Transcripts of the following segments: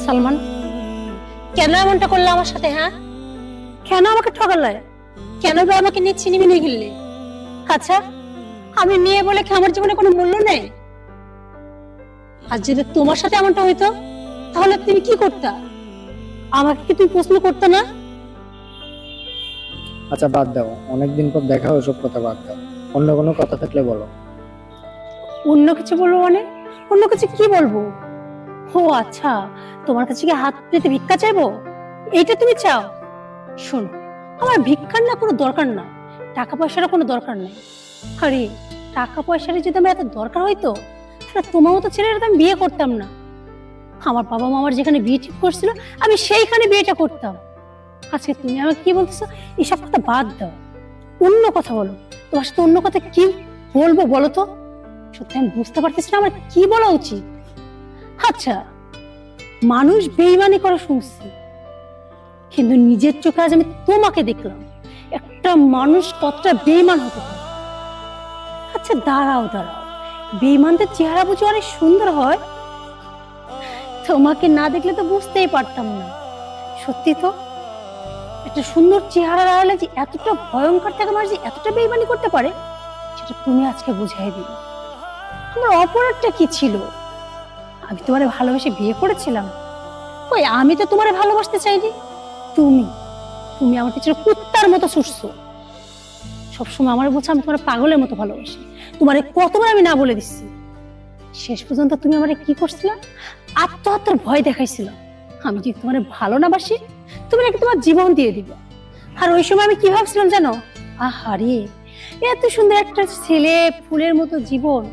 সালমান, কেন এমনটা করলে আমার সাথে? হ্যাঁ, কেন আমাকে ঠকালে? কেন আমাকে নিয়ে ছিনিমিনি গিললে? আচ্ছা, আমি মেয়ে বলে কি আমার জীবনে কোনো মূল্য নেই? আর যদি তোমার সাথে এমনটা হইতো তাহলে তুমি কি করতা? আমাকে কি তুমি প্রশ্ন করতে না? আচ্ছা বাদ দাও, অনেকদিন পর দেখা, ওসব কথা বাদ দাও। অন্য কোনো কথা থাকলে বলো। অন্য কিছু বলবো মানে? অন্য কিছু কি বলবো? ও আচ্ছা, তোমার কাছে কি হাত পেতে ভিক্ষা চাইবো, এইটা তুমি চাও? শোনো, আমার ভিক্ষার না কোনো দরকার না, টাকা পয়সারও কোনো দরকার নেই। আরে টাকা পয়সার যদি আমার এত দরকার হইতো তাহলে তোমার মতো ছেলেরা তো আমি বিয়ে করতাম না। আমার বাবা মা আমার যেখানে বিয়ে ঠিক করছিল আমি সেইখানে বিয়েটা করতাম। আজকে তুমি আমাকে কি বলতেছো? এসব কথা বাদ দাও, অন্য কথা বলো। তোমার সাথে অন্য কথা কি বলবো বলো তো? সত্যি আমি বুঝতে পারতেছি না আমার কি বলা উচিত। আচ্ছা, মানুষ বেইমানি করে শুনছি, কিন্তু নিজের চোখে আজ আমি তোমাকে দেখলাম একটা মানুষ কতটা বেইমান হতে পারে। আচ্ছা দাঁড়াও দাঁড়াও, বেইমানদের চেহারা বুঝি অনেক সুন্দর হয়? তোমাকে না দেখলে তো বুঝতেই পারতাম না। সত্যি তো, একটা সুন্দর চেহারার আড়ালে যে এতটা ভয়ঙ্কর থাকে মানুষ, যে এতটা বেইমানি করতে পারে, সেটা তুমি আজকে বুঝাই দিলে। আমার অপরাধটা কি ছিল? আমি তোমারে ভালোবেসে বিয়ে করেছিলাম। ওই আমি তো তোমারে ভালোবাসতে চাইনি। তুমি তুমি আমার পিছনে কুত্তার মতো ছুটছো। সবসময় আমার বলছো আমি তোমার পাগলের মতো ভালোবাসি। তোমারে কতবার আমি না বলে দিচ্ছি। শেষ পর্যন্ত তুমি আমারে কি করছিলা? আত্মহত্যার ভয় দেখাইছিল। আমি যদি তোমার ভালো না বাসি তুমি নাকি তোমার জীবন দিয়ে দিবে। আর ওই সময় আমি কি ভাবছিলাম জানো? আহারে, এত সুন্দর একটা ছেলে, ফুলের মতো জীবন,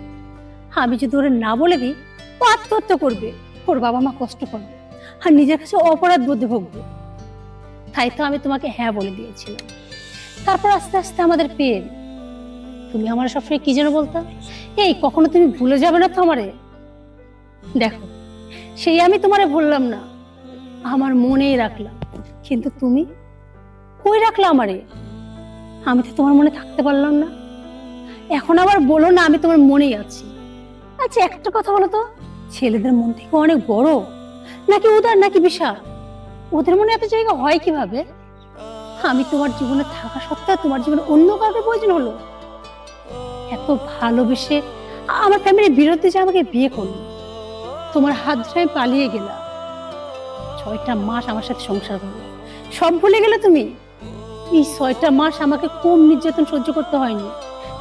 আমি যদি ওরে না বলে দিই ও আত্মহত্যা করবে, ওর বাবা মা কষ্ট করবে, আর নিজের কাছে অপরাধ বোধে ভুগবে। তাই তো আমি তোমাকে হ্যাঁ বলে দিয়েছিলাম। তারপর আস্তে আস্তে আমাদের প্রেম। তুমি আমার সবসময় কি যেন বলতো, এই কখনো তুমি ভুলে যাবে না তো আমারে। দেখো, সেই আমি তোমারে ভুললাম না, আমার মনেই রাখলাম। কিন্তু তুমি কই রাখলা আমারে? আমি তো তোমার মনে থাকতে পারলাম না। এখন আবার বলো না আমি তোমার মনেই আছি। আচ্ছা একটা কথা বলো তো, ছেলেদের মন থেকে অনেক বড় নাকি উদার নাকি বিশাল? ওদের মনে এত জায়গা হয় কিভাবে? আমি তোমার জীবনে থাকা সত্ত্বেও তোমার জীবনে অন্য কাউকে প্রয়োজন হলো? এত ভালোবেসে আমার ফ্যামিলির বিরুদ্ধে যে আমাকে বিয়ে করলো, তোমার হাত ধরে আমি পালিয়ে গেলাম, 6টা মাস আমার সাথে সংসার করলো, সব ভুলে গেলে তুমি? এই 6টা মাস আমাকে কম নির্যাতন সহ্য করতে হয়নি,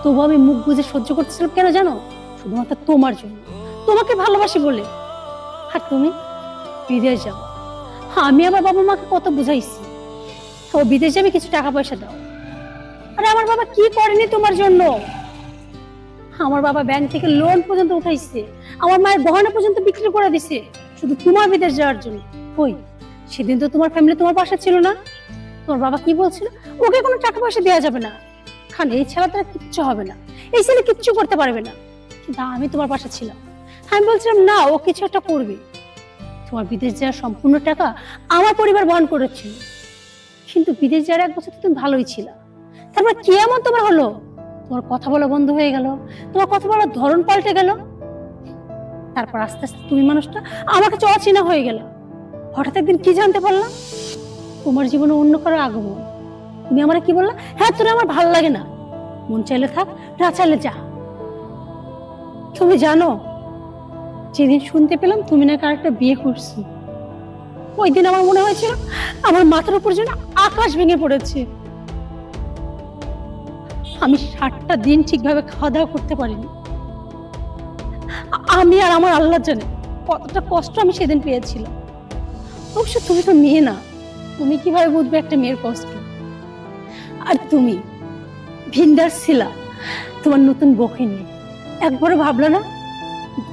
তবু আমি মুখ বুজে সহ্য করতেছিলাম। কেন জানো? শুধুমাত্র তোমার জন্য, তোমাকে ভালোবাসি বলে। আর তুমি বিদেশ যাও। আমি আমার বাবা মাকে কত বুঝাইছি ও বিদেশ যাবে, কিছু টাকা পয়সা দাও। আরে আমার বাবা কি করেনি তোমার জন্য? আমার বাবা ব্যাংক থেকে লোন পর্যন্ত উঠাইছে, আমার মায়ের গহনা পর্যন্ত বিক্রি করে দিছে শুধু তোমার বিদেশ যাওয়ার জন্য। কই সেদিন তো তোমার ফ্যামিলি তোমার পাশে ছিল না? তোমার বাবা কি বলছিল? ওকে কোনো টাকা পয়সা দেওয়া যাবে না, কারণ এই ছেলে তারা কিচ্ছু হবে না, এই ছেলে কিচ্ছু করতে পারবে না। কিন্তু আমি তোমার পাশে ছিলাম, আমি বলছিলাম না ও কিছু একটা করবে। তোমার বিদেশ যাওয়ার সম্পূর্ণ টাকা আমার পরিবার বহন করেছিল। কিন্তু বিদেশ যাওয়ার 1 বছর তুমি ভালোই ছিল, তারপর কি এমন তোমার হলো? তোমার কথা বলা বন্ধ হয়ে গেল, তোমার কথা বলার ধরন পাল্টে গেল। তারপর আস্তে আস্তে তুমি মানুষটা আমার কাছে অচেনা হয়ে গেল। হঠাৎ একদিন কি জানতে পারলাম? তোমার জীবনে অন্য কারো আগমন। তুমি আমার কি বললা? হ্যাঁ তোর আমার ভালো লাগে না, মন চাইলে থাক, না চাইলে যা। তুমি জানো, যেদিন শুনতে পেলাম তুমি নাকি আরেকটা বিয়ে করছো, ওই দিন আমার মনে হয়েছিল আমার মাথার উপর যেন আকাশ ভেঙে পড়েছে। আমি 7টা দিন ঠিকভাবে খাওয়া দাওয়া করতে পারিনি। আমি আর আমার আল্লাহ জানে কতটা কষ্ট আমি সেদিন পেয়েছিলাম। অবশ্য তুমি তো মেয়ে না, তুমি কিভাবে বুঝবে একটা মেয়ের কষ্ট? আর তুমি ভিন্ডার ছিলা তোমার নতুন বউকে নিয়ে, একবারও ভাবলা না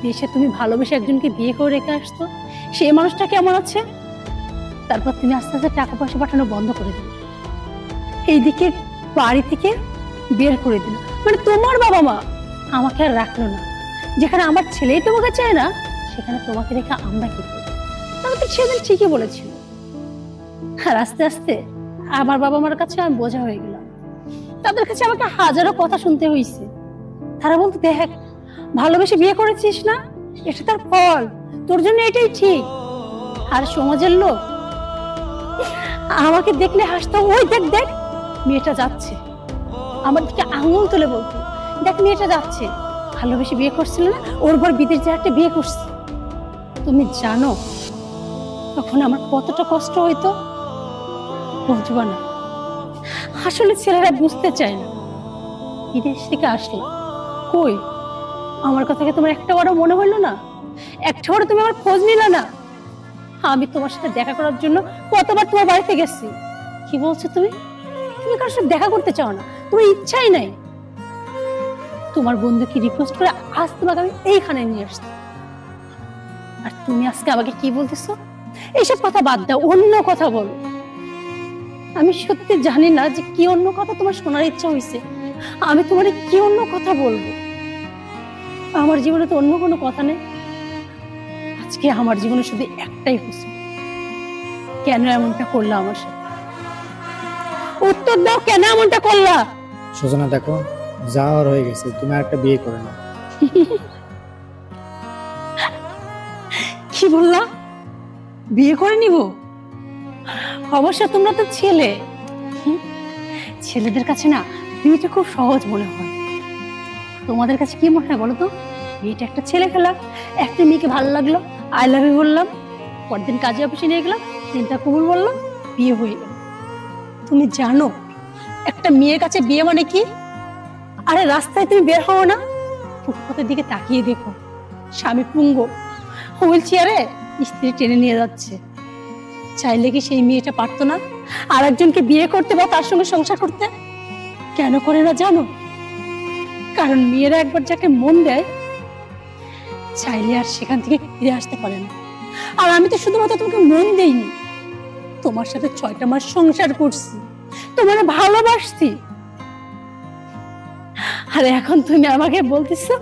দেশে তুমি ভালোবেসে একজনকে বিয়ে করে রেখে আসতো, সেই মানুষটা কেমন আছে? তারপর তুমি আস্তে আস্তে টাকা পয়সা পাঠানো বন্ধ করে দিলে, এইদিকে বাড়ি থেকে বের করে দিল। মানে তোমার বাবা মা আমাকে আর রাখলো না। যেখানে আমার ছেলেই তোমাকে চায় না, সেখানে তোমাকে রেখে আমরা কি করবো? আমাকে সেদিন ঠিকই বলেছিল। আর আস্তে আস্তে আমার বাবা মার কাছে আমি বোঝা হয়ে গেলাম। তাদের কাছে আমাকে হাজারো কথা শুনতে হয়েছে। তারা বলতো দেখ, ভালোবেসে বিয়ে করেছিস না, এটা তার ফল, তোর জন্য এটাই ঠিক। আর সমাজের লোক আমাকে দেখলে হাসতো, ওই দেখ দেখ মেয়েটা যাচ্ছে, আমার দিকে আঙুল তুলে বলতো দেখ মেয়েটা যাচ্ছে, ভালোবেসে বিয়ে করছিল না, ওর পর বিদেশ যে একটা বিয়ে করছে। তুমি জানো তখন আমার কতটা কষ্ট হইতো, বুঝবা না। আসলে ছেলেরা বুঝতে চায় না, বিদেশ থেকে আসলো কই, আমার কথা কি তোমার একটা বারও মনে হইলো না? একটা বারও তুমি আমার খোঁজ নিলে না? আমি তোমার সাথে দেখা করার জন্য কতবার তোমার বাড়িতে গেছি। কি বলছো তুমি? তুমি কারোর সাথে দেখা করতে চাও না, তোমার ইচ্ছাই নাই। তোমার বন্ধুকে রিকোয়েস্ট করে আজ তোমাকে আমি এইখানে নিয়ে আসছি, আর তুমি আজকে আমাকে কি বলতেছো? এইসব কথা বাদ দাও, অন্য কথা বলো। আমি সত্যি জানি না যে কি অন্য কথা তোমার শোনার ইচ্ছা হয়েছে। আমি তোমার কি অন্য কথা বলবো? আমার জীবনে তো অন্য কোনো কথা নেই। আজকে আমার জীবনে শুধু একটাই প্রশ্ন, কেন এমনটা করলা আমার সাথে? উত্তর দাও, কেন এমনটা করলা? সূচনা দেখো, যা হওয়ার হয়ে গেছে, তুমি আর একটা বিয়ে করে নাও। কি বললা? বিয়ে করে নিব? অবশ্য তোমরা তো ছেলে, ছেলেদের কাছে না বিয়েটা খুব সহজ মনে হয়। তোমাদের কাছে কি মনে হয় বলো তো? বিয়েটা একটা ছেলে খেলা, একটা মেয়েকে ভালো লাগলো, আই লাভ ইউ বললাম, পরদিন কাজে অফিসে নিয়ে গেলাম, দিনটা কবুল বললাম, বিয়ে হয়ে গেল। তুমি জানো একটা মেয়ের কাছে বিয়ে মানে কি? আরে রাস্তায় তুমি বের হও না, ফুটপাতের দিকে তাকিয়ে দেখো, স্বামী পুঙ্গ হুইল চেয়ারে স্ত্রী টেনে নিয়ে যাচ্ছে। চাইলে কি সেই মেয়েটা পারতো না আর একজনকে বিয়ে করতে বা তার সঙ্গে সংসার করতে? কেন করে না জানো? কারণ মেয়েরা একবার যাকে মন দেয় চাইলে আর সেখান থেকে ফিরে আসতে পারে না। আর আমি তো শুধুমাত্র তোমাকে মন দেইনি, তোমার সাথে 6টা মাস সংসার করছি, তোমার ভালোবাসছি, আর এখন তুমি আমাকে বলতেছো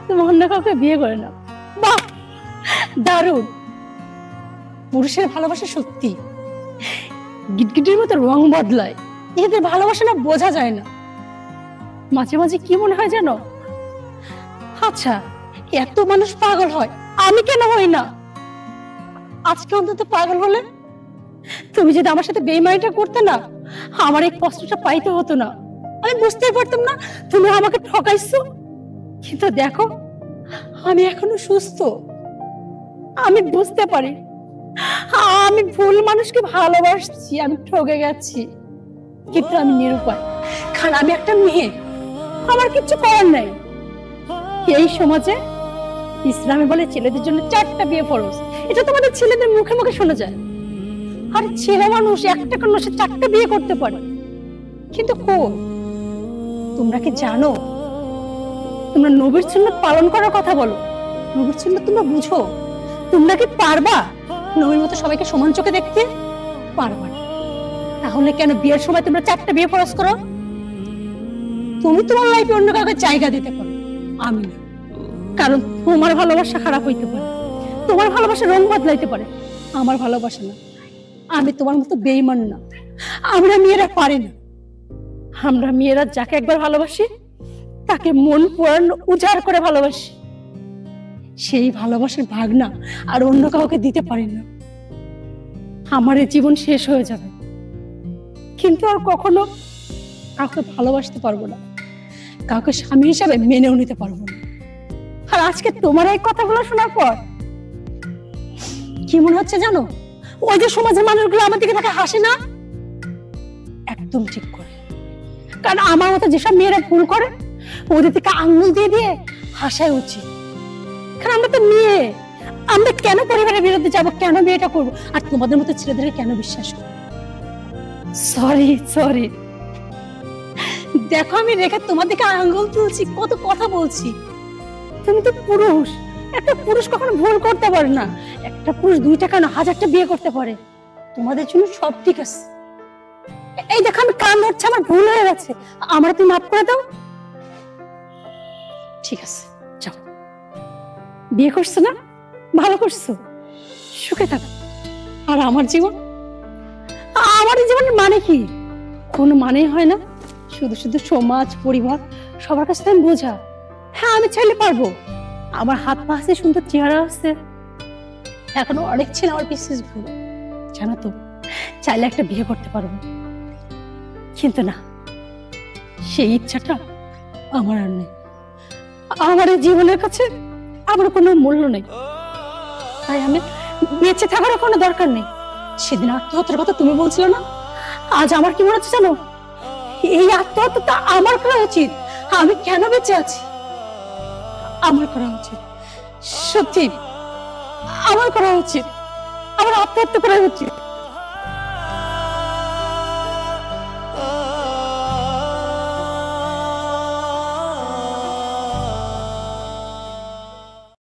তুমি অন্য কাউকে বিয়ে করে নাও। বাহ, দারুণ! পুরুষের ভালোবাসা সত্যি গিটগিটির মতো রং বদলায়, এদের ভালোবাসা না বোঝা যায় না। মাঝে মাঝে কি মনে হয় জানো? আচ্ছা, এত মানুষ পাগল হয়, আমি কেন হই না? আজকে অন্তত পাগল হলে তুমি যদি আমার সাথে বেইমানিটা করতে না, আমার এই কষ্টটা পাইতে হতো না। আমি বুঝতে পারতাম না তুমি আমাকে ঠকাইছো। কিন্তু দেখো, আমি এখনো সুস্থ, আমি বুঝতে পারি আমি ভুল মানুষকে ভালোবাসছি, আমি ঠকে গেছি, কিন্তু আমি নিরুপায়, কারণ আমি একটা মেয়ে, আমার কিছু করার নাই। এই সমাজে ইসলামে বলে ছেলেদের জন্য 4টা বিয়ে ফরজ, এটা তোমাদের ছেলেদের মুখে মুখে শোনা যায়। আর ছেলে মানুষ একটা কেন সে 4টা বিয়ে করতে পারে, কিন্তু কই? তোমরা কি জানো? তোমরা নবীর সুন্নাত পালন করার কথা বলো, নবীর সুন্নাত তোমরা বুঝো? তোমরা কি পারবা নবীর মতো সবাইকে সমান চোখে দেখতে? পারবা না। তাহলে কেন বিয়ের সময় তোমরা 4টা বিয়ে ফরজ করো? তুমি তোমার লাইফে অন্য কাউকে জায়গা দিতে পারো, আমি না। কারণ তোমার ভালোবাসা খারাপ হইতে পারে, তোমার ভালোবাসা রং বদলাইতে পারে, আমার ভালোবাসা না। আমি তোমার মতো বেঈমান না। আমরা মেয়েরা পারি না, আমরা মেয়েরা যাকে একবার ভালোবাসি তাকে মন প্রাণ উজাড় করে ভালোবাসি। সেই ভালোবাসার ভাগ না আর অন্য কাউকে দিতে পারি না। আমার এই জীবন শেষ হয়ে যাবে, কিন্তু আর কখনো কাউকে ভালোবাসতে পারবো না, কাউকে স্বামী হিসাবে মেনেও নিতে পারবো না। আর আজকে তোমার এই কথাগুলো শোনার পর কি মনে হচ্ছে জানো? ওই যে সমাজের মানুষগুলো আমার দিকে তাকে হাসে না, একদম ঠিক করে। কারণ আমার মতো যেসব মেয়েরা ভুল করে ওদের থেকে আঙ্গুল দিয়ে দিয়ে হাসাই উচিত। কারণ আমরা তো মেয়ে, আমরা কেন পরিবারের বিরুদ্ধে যাব, কেন বিয়েটা করবো? আর তোমাদের মতো ছেলেদেরকে কেন বিশ্বাস করবো? সরি সরি, দেখো আমি রেখে তোমার দিকে আঙ্গুল তুলছি, কত কথা বলছি। তুমি তো পুরুষ, একটা পুরুষ কখনো ভুল করতে পারে না। একটা পুরুষ 2টা কেন 1000টা বিয়ে করতে পারে। তোমাদের জন্য সব ঠিক আছে। এই দেখো আমি কান ধরছি, আমার ভুল হয়ে গেছে, আমার তুমি মাফ করে দাও। ঠিক আছে, যাও, বিয়ে করছো না, ভালো করছো, সুখে থাকো। আর আমার জীবন, আমার জীবনের মানে কি? কোনো মানে হয় না, শুধু শুধু সমাজ পরিবার সবার কাছে আমি বোঝা। হ্যাঁ আমি চাইলে পারবো, আমার হাত পা আছে, সুন্দর চেহারা আছে, এখনো অনেক ছিল আমার বিশ্বাস ভুলো, জানো তো, চাইলে একটা বিয়ে করতে পারবো, কিন্তু না, সেই ইচ্ছাটা আমার আর নেই। আমার এই জীবনের কাছে আমার কোনো মূল্য নেই, তাই আমি বেঁচে থাকারও কোনো দরকার নেই। সেদিন আত্মহত্যার কথা তুমি বলছিলে না, আজ আমার কি মনে হচ্ছে জানো, এই আত্মহত্যাটা আমার করা উচিত। আমি কেন বেঁচে আছি, আমার করা উচিত, সত্যি আমার করা উচিত, আমার আত্মহত্যা করা উচিত।